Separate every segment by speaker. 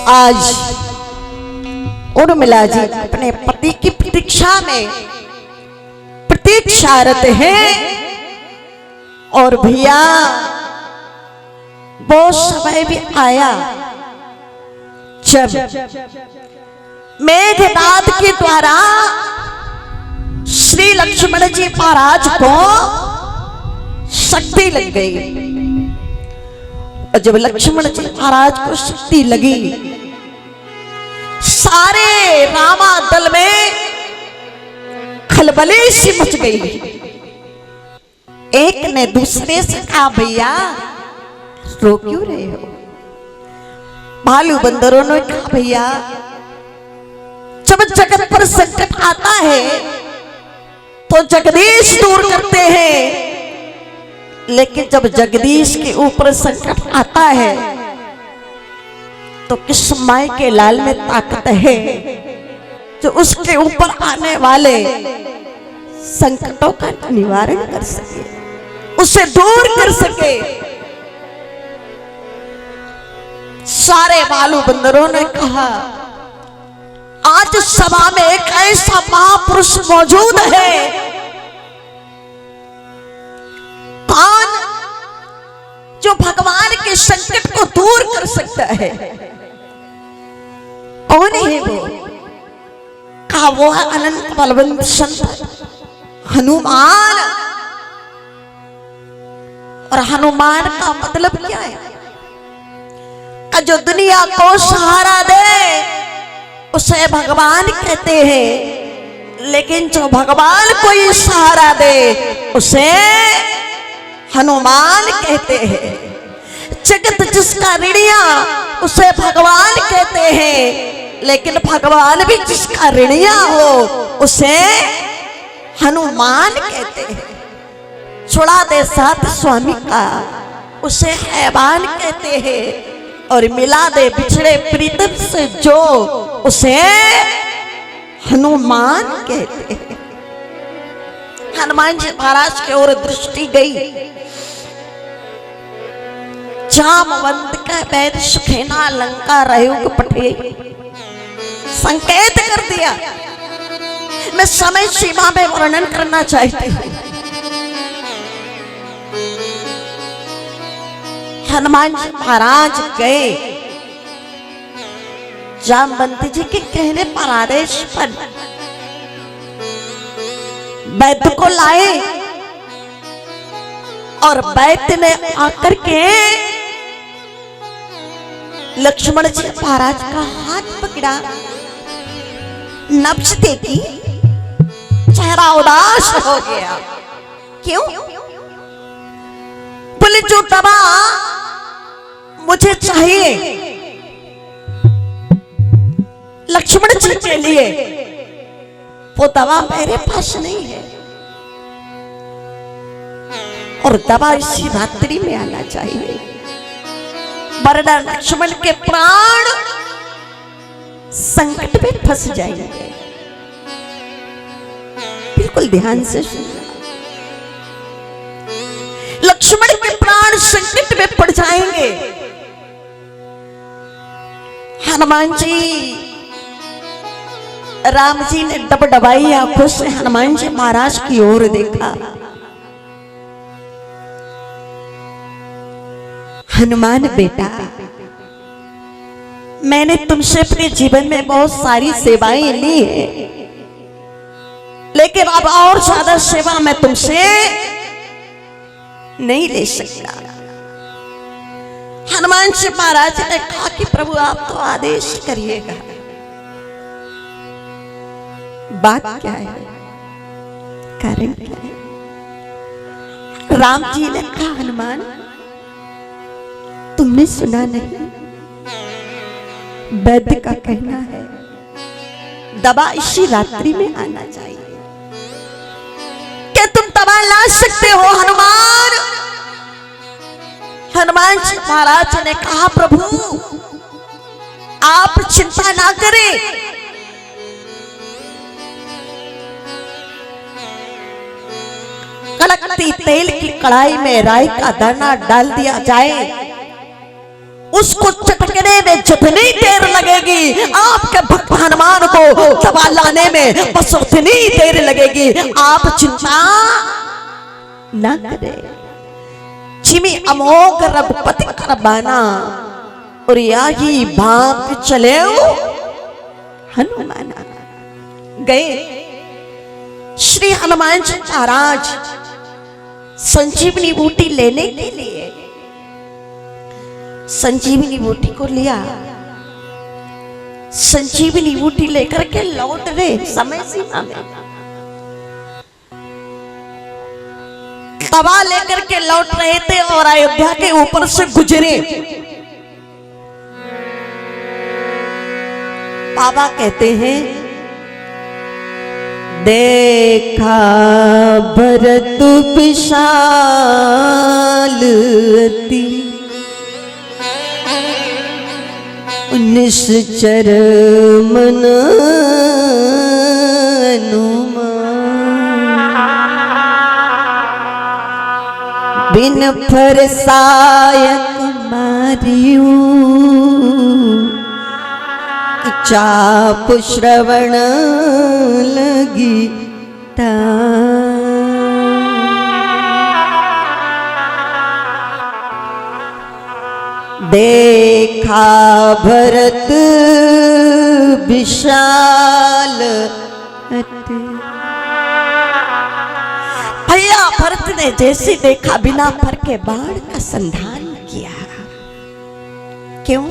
Speaker 1: आज उर्मिला जी अपने पति की प्रतीक्षा में प्रतीक्षारत हैं और भैया वो समय भी आया जब मेघनाद के द्वारा श्री लक्ष्मण जी महाराज को शक्ति लग गई। और जब लक्ष्मण जी महाराज को शक्ति लगी, सारे रामा दल में खलबली सी मच गई। एक ने दूसरे से कहा, भैया रो क्यों रहे हो? भालू बंदरों ने कहा, भैया जब जगत पर संकट आता है तो जगदीश दूर करते हैं, लेकिन जब जगदीश के ऊपर संकट आता है तो किस माई के लाल में ताकत है जो उसके ऊपर आने वाले संकटों का निवारण कर सके, उसे दूर कर सके। सारे भालू बंदरों ने कहा, आज सभा में एक ऐसा महापुरुष मौजूद है, कौन जो भगवान के संकट को दूर कर सकता है? कौन है वो? कहा, वो है अनंत बलवंत संत हनुमान। और हनुमान का मतलब क्या है? जो दुनिया को सहारा दे उसे भगवान कहते हैं, लेकिन जो भगवान को ही सहारा दे उसे हनुमान कहते हैं। जगत जिसका ऋणिया उसे भगवान कहते हैं, लेकिन भगवान भी जिसका ऋणिया हो उसे हनुमान कहते हैं। छुड़ा दे साथ स्वामी का उसे हैवान कहते हैं, और मिला दे बिछड़े प्रीतम से जो उसे हनुमान कहते हैं। हनुमान जी महाराज की ओर दृष्टि गई। जामवंत का वैद सुखेना लंका रयुग पठे, संकेत कर दिया। मैं समय सीमा में वर्णन करना चाहती हूँ। हनुमान जी महाराज गए, जामवंत जी के कहने पर आदेश पर वैद्य को लाए, और वैद्य ने आकर के लक्ष्मण जी महाराज का हाथ पकड़ा, नब्ज देखी, चेहरा उदास हो गया। क्यों? बोले, जो दवा मुझे चाहिए लक्ष्मण जी के लिए वो दवा मेरे पास नहीं है, और दवा इसी रात्रि में आना चाहिए, वरना लक्ष्मण के प्राण संकट में फंस जाएंगे। बिल्कुल ध्यान से सुनना, लक्ष्मण के प्राण संकट में पड़ जाएंगे। हनुमान जी, राम जी ने डबडबाई आंखों से हनुमान जी महाराज की ओर देखा। हनुमान बेटा, मैंने तुमसे अपने जीवन में बहुत सारी सेवाएं ली है, लेकिन अब और ज्यादा सेवा मैं तुमसे नहीं ले सकता। हनुमान जी महाराज ने कहा कि प्रभु आप तो आदेश करिएगा। बात क्या है, कारण क्या है? राम जी ने कहा, हनुमान तुमने सुना नहीं, वैद्य का कहना है दवा इसी रात्रि में आना चाहिए। क्या तुम दवा ला सकते हो हनुमान? हनुमान जी महाराज ने कहा, प्रभु आप चिंता ना करें, कड़कती तेल की कढ़ाई में राई का दाना डाल दिया जाए, उसको चटकने में जितनी देर लगेगी, आपके भक्त हनुमान को दबा लाने में बस उतनी देर लगेगी, आप चिंता न करें। जिमी अमोघ रघुपति कर बाना और याही भाग चले हनुमान। गए श्री हनुमान जी महाराज संजीवनी बूटी लेने के लिए संजीवनी बूटी को लिया। संजीवनी बूटी लेकर के लौट रहे समय सीमा में, तवा लेकर के लौट रहे थे और अयोध्या के ऊपर से गुजरे। बाबा कहते हैं देखा भरत विशाल अति, निश्चर मन बिन फरसायक मारियू, चाप श्रवण लगी ता। देखा भरत विशाल अति। भैया भरत ने जैसे देखा बिना फर के बाण का संधान किया। क्यों?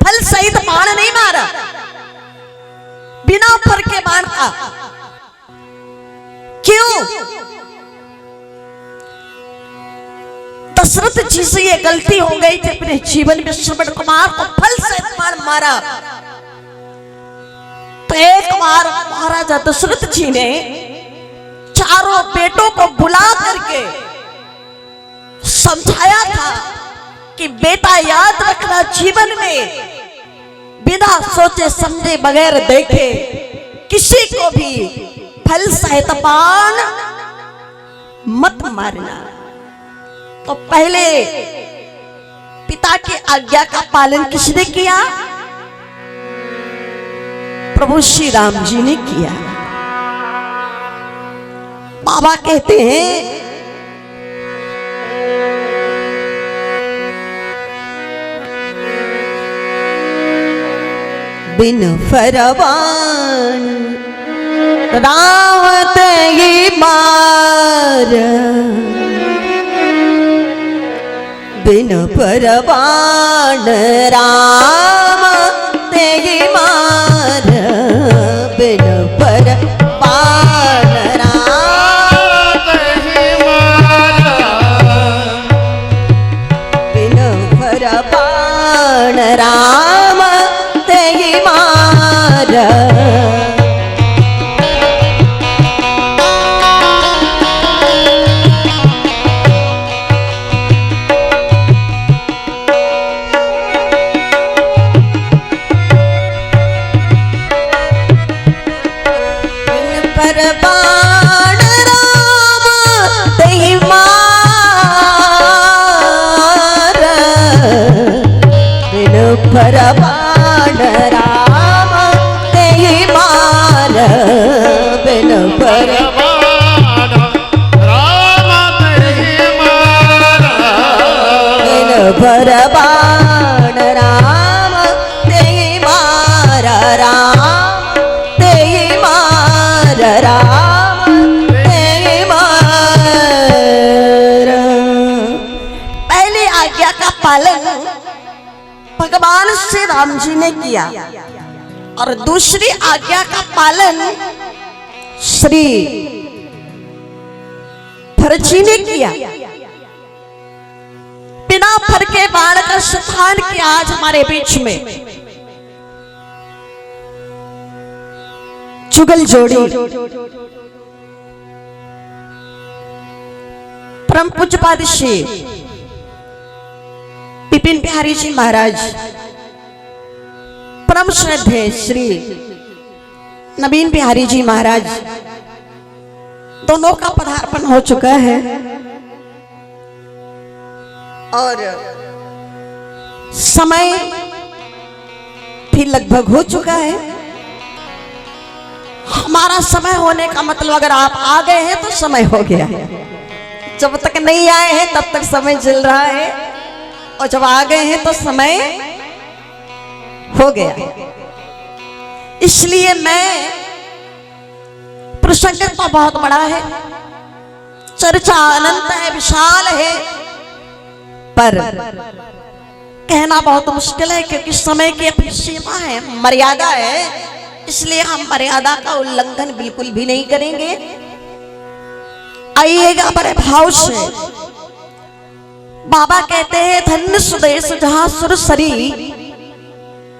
Speaker 1: फल सहित बाण नहीं मारा, बिना फर के बाण का। क्यों? दशरथ जी से ये गलती हो गई थी अपने जीवन में, श्रवण कुमार को फल सहित बाण मारा। तो एक बार महाराजा दशरथ जी ने चारों बेटों को बुला करके समझाया था कि बेटा याद रखना, जीवन में बिना सोचे समझे बगैर देखे किसी को भी फल सहित बाण मत मारना। तो पहले पिता की आज्ञा का पालन किसने किया? प्रभु श्री राम जी ने किया। बाबा कहते हैं बिन फरवान राम तेगी मार, बिन फरवान राम तेगी मार, बिन फरवान राम तेगी मार, बिन फरवान राम तेगी मार। फरवान राम तेगी मार, बिन फरवान राम तेगी मार, बिन फरवान राम तेगी मार, राम तेगी मार, राम तेगी मार। पहली आज्ञा का पालन भगवान श्री राम जी ने किया और दूसरी आज्ञा का पालन श्री भरत जी ने किया। बिना फर के बाण का स्थान किया आज हमारे बीच में। जुगल जोड़ी परम पूज्य पादशी विपिन बिहारी जी महाराज, परम श्रद्धेय श्री नवीन बिहारी जी महाराज, दोनों का पदार्पण हो चुका है और समय भी लगभग हो चुका है। हमारा समय होने का मतलब अगर आप आ गए हैं तो समय हो गया है, जब तक नहीं आए हैं तब तक समय चल रहा है, और जब आ गए हैं तो समय हो गया है। इसलिए मैं प्रसंग तो बहुत बड़ा है, चर्चा अनंत है, विशाल है, पर कहना बहुत मुश्किल है क्योंकि समय की अपनी सीमा है, मर्यादा है। इसलिए हम मर्यादा का उल्लंघन बिल्कुल भी नहीं करेंगे। आइएगा बड़े भाव से। बाबा कहते हैं धन्य सुदेश जहां सुरसरी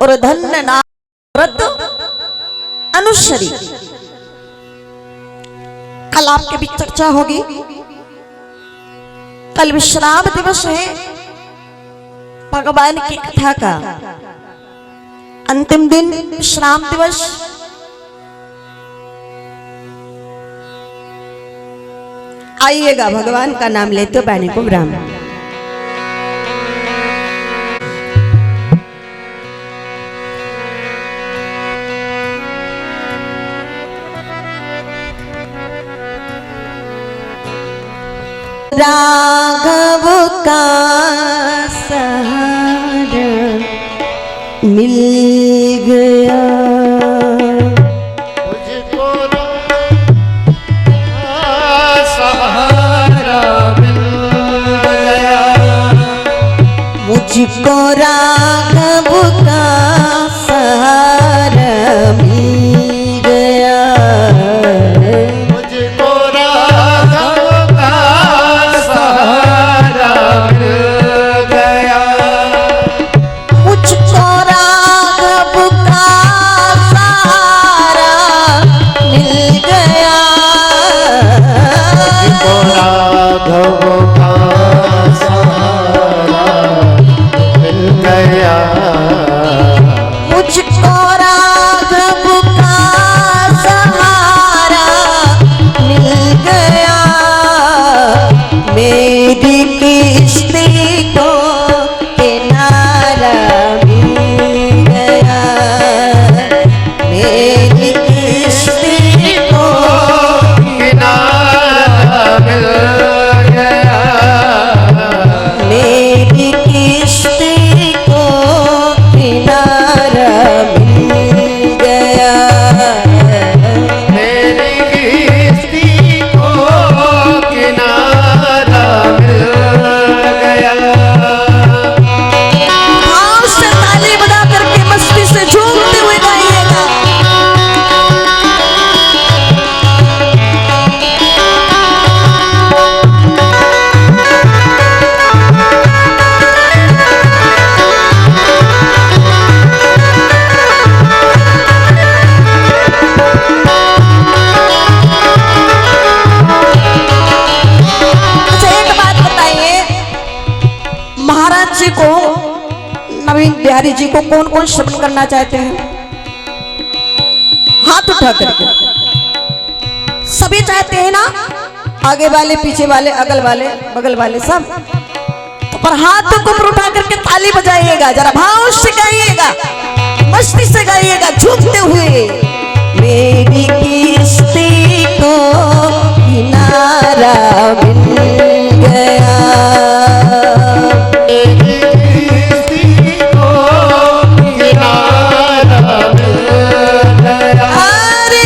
Speaker 1: और धन्य नारद अनुसरी। कल आपके बीच चर्चा होगी। कल विश्राम दिवस है, भगवान की कथा का अंतिम दिन विश्राम दिवस। आइएगा भगवान का नाम लेते बाणी को विराम। राघव का सहारा मिल गया,
Speaker 2: मुझको सहारा मिल गया,
Speaker 1: मुझको राघव का सहारा मिल गया,
Speaker 2: मुझको राघव का सहारा मिल गया,
Speaker 1: मुझको राघव का सहारा मिल गया,
Speaker 2: मुझको राघव का सहारा मिल गया,
Speaker 1: मुझको राघव का सहारा मिल गया, मेरी किश्ती को किनारा मिल गया, मेरी किश्ती को
Speaker 2: किनारा मिल गया,
Speaker 1: मेरी किश्ती को किनारा मिल गया,
Speaker 2: मेरी किश्ती को किनारा मिल गया।
Speaker 1: भाव से ताली बजा करके मस्ती से झूमते हुए गाइएगा। अच्छा एक बात बताइए, महाराज जी को, नवीन बिहारी जी को कौन कौन श्रवण करना चाहते हैं? हाथ उठा करके। सभी चाहते हैं ना? आगे वाले, पीछे वाले, अगल वाले, बगल वाले सब। तो पर हाथ को ऊपर उठा करके ताली बजाइएगा, जरा भाव से गाइएगा, मस्ती से गाइएगा, झूमते हुए। मेरी किश्ती को किनारा मिल गया,
Speaker 2: मेरी किश्ती को किनारा मिल गया,
Speaker 1: अरे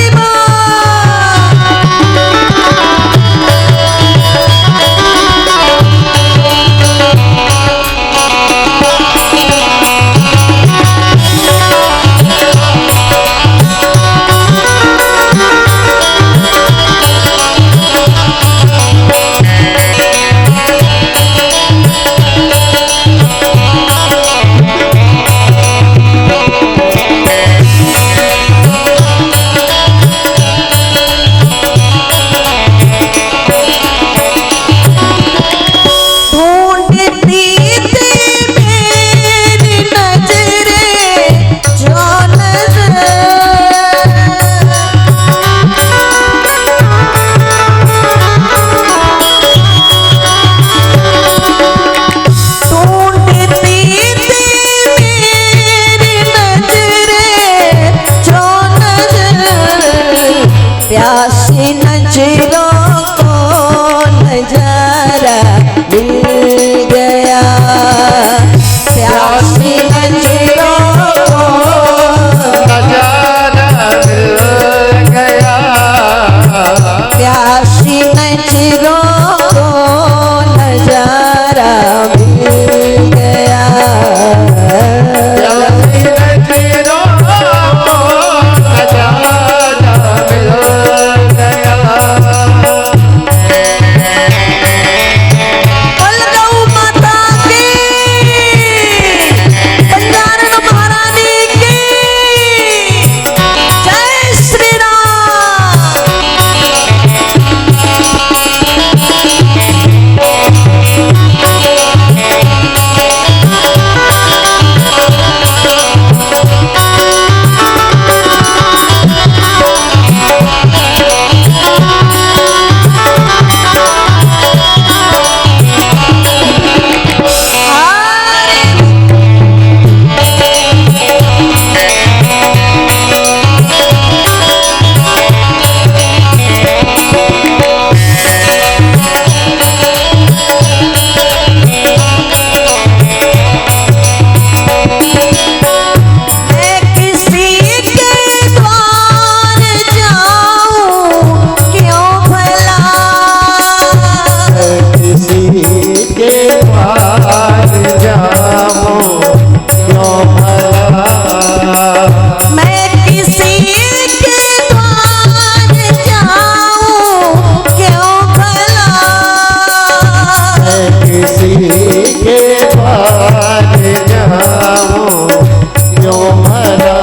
Speaker 2: भरा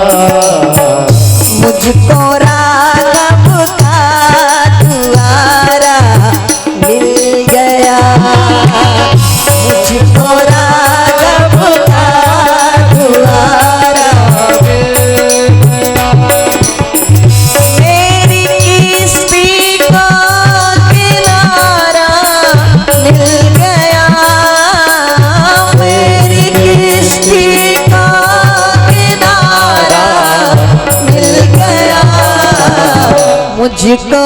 Speaker 1: मुझको राघव का दुआरा मिल गया, मुझको राघव का दुआरा। मेरी किस्ती को किनारा मिल गया, मेरी किस्ती को किनारा मिल गया, मुझको